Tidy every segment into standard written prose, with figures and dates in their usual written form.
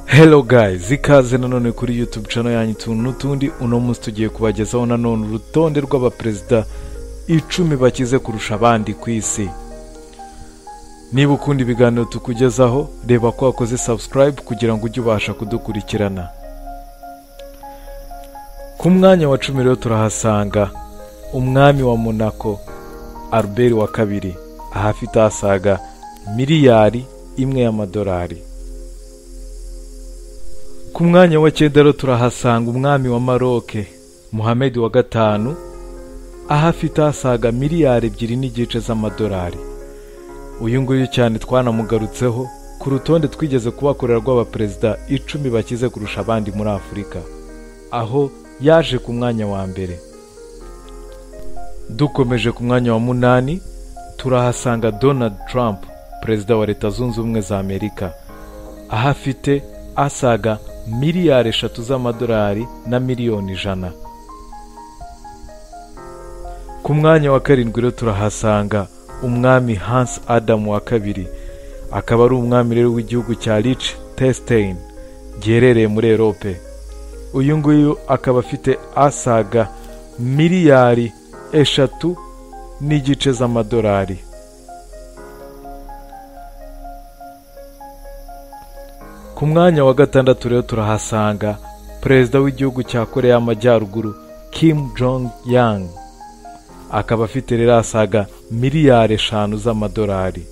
Hello guys, ikaze nanone kuri YouTube channel yanyu utuntu n'utundi. Uno munsi tugiye kubagezaho nanone urutonde rw'abaperezida 10 bakize kurusha abandi ku isi. Niba ukunda ibiganiro tukugezaho, reba ko wakoze subscribe kugira ngo ujye ubasha kudukurikirana. Ku mwanya wa 10 rero turahasanga umwami wa Monaco Albert wa kabiri, ahafite asaga miliyari imwe y'amadolari. Ku mwanya wa 9 rero turahasanga umwami wa Maroc Mohamed wa gatanu, ahafite asaga miliyari 2.5 z'amadolari. Uyu nguyu cyane twanamugarutseho ku rutonde twigeze kubakorera rw'abaperezida 10 bakize kurusha abandi muri Afurika, aho yaje ku mwanya wa mbere. Dukomeje ku mwanya wa 8 turahasanga Donald Trump, perezida wa Leta Zunze Ubumwe za Amerika, ahafite asaga miliyari 3 z'amadolari na miliyoni 100. Ku mwanya wa 7 rero turahasanga umwami Hans Adam wa kabiri, akaba ari umwami rero w'igihugu cya Liechtenstein giherereye muri Europe. Uyu nguyu akaba afite asaga miliyari 3.5 z'amadolari. Ku mwanya wa 6 rero turahasanga perezida w'igihugu cya Korea y'Amajyaruguru Kim Jong Un, akaba afite rero asaga miliyari 5 z'amadolari.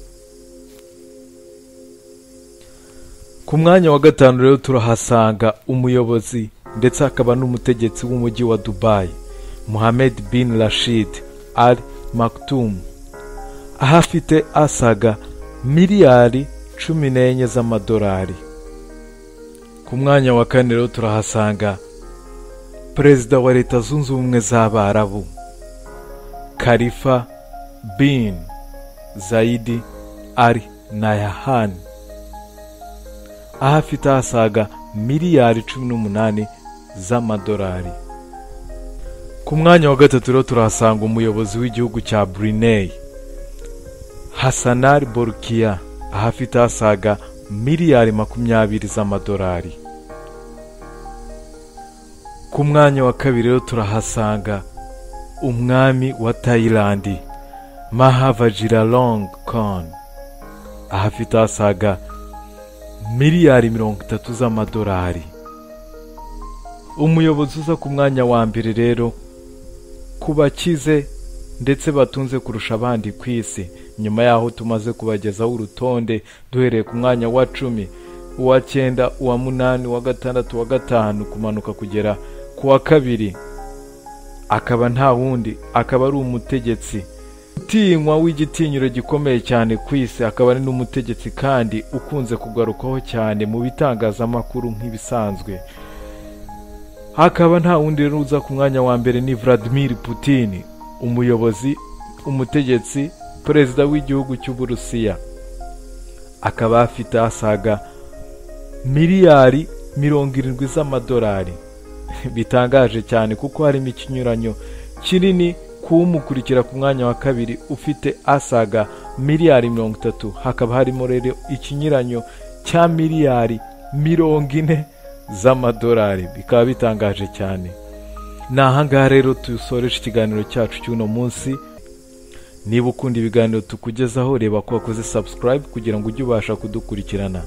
Ku mwanya wa 5 rero turahasanga umuyobozi ndetse akaba n'umutegetsi w'umujyi wa Dubai Mohammed bin Rashid Al Maktoum, ahafite asaga miliyari 14 z'amadolari. Ku mwanya wa 4 rero turahasanga perezida wa Leta Zunze Ubumwe z'Abarabu Khalifa bin Zayed Al Nahyan, ahafite asaga miliyari 18 z'amadolari. Ku mwanya wa 3 rero turahasanga umuyobozi w'igihugu cya Brunei Hassan al-Bolkiah, ahafite asaga miliyari 20 z'amadolari. Ku mwanya wa 2 rero turahasanga umwami wa Thailand Maha Vajiralongkorn, ahafite asaga miliyari 30 z'amadolari. Umuyobozi uza ku mwanya wa mbere rero ku bakize ndetse batunze kurusha abandi ku isi, nyuma yaho tumaze kubagezaho urutonde duhereye ku mwanya wa 10, uwa 9, uwa 8, uwa 6, uwa 5 kumanuka kugera ku wa 2, akaba nta wundi, akaba ari umutegetsi utinywa w'igitinyiro gikomeye cyane ku isi, akaba ari n'umutegetsi kandi ukunze kugarukaho cyane mu bitangazamakuru nk'ibisanzwe. Akaba nta wundi rero uza ku mwanya wa mbere ni Vladimir Putin, umuyobozi, umutegetsi, perezida w'igihugu cy'Uburusiya, akaba afite asaga miliyari 70 z'amadolari. Bitangaje cyane kuko harimo ikinyuranyo kinini kumukurikira ku mwanya wa 2 ufite asaga miliyari 30, hakaba harimo rero ikinyuranyo cya miliyari 40 z'amadolari. Bikaba bitangaje cyane. Nahangaha rero tusoreje ikiganiro cyacu cy'uno munsi. Niba ukunda ibiganiro tukugezaho, reba ko wakoze subscribe kugira ngo ujye ubasha kudukurikirana.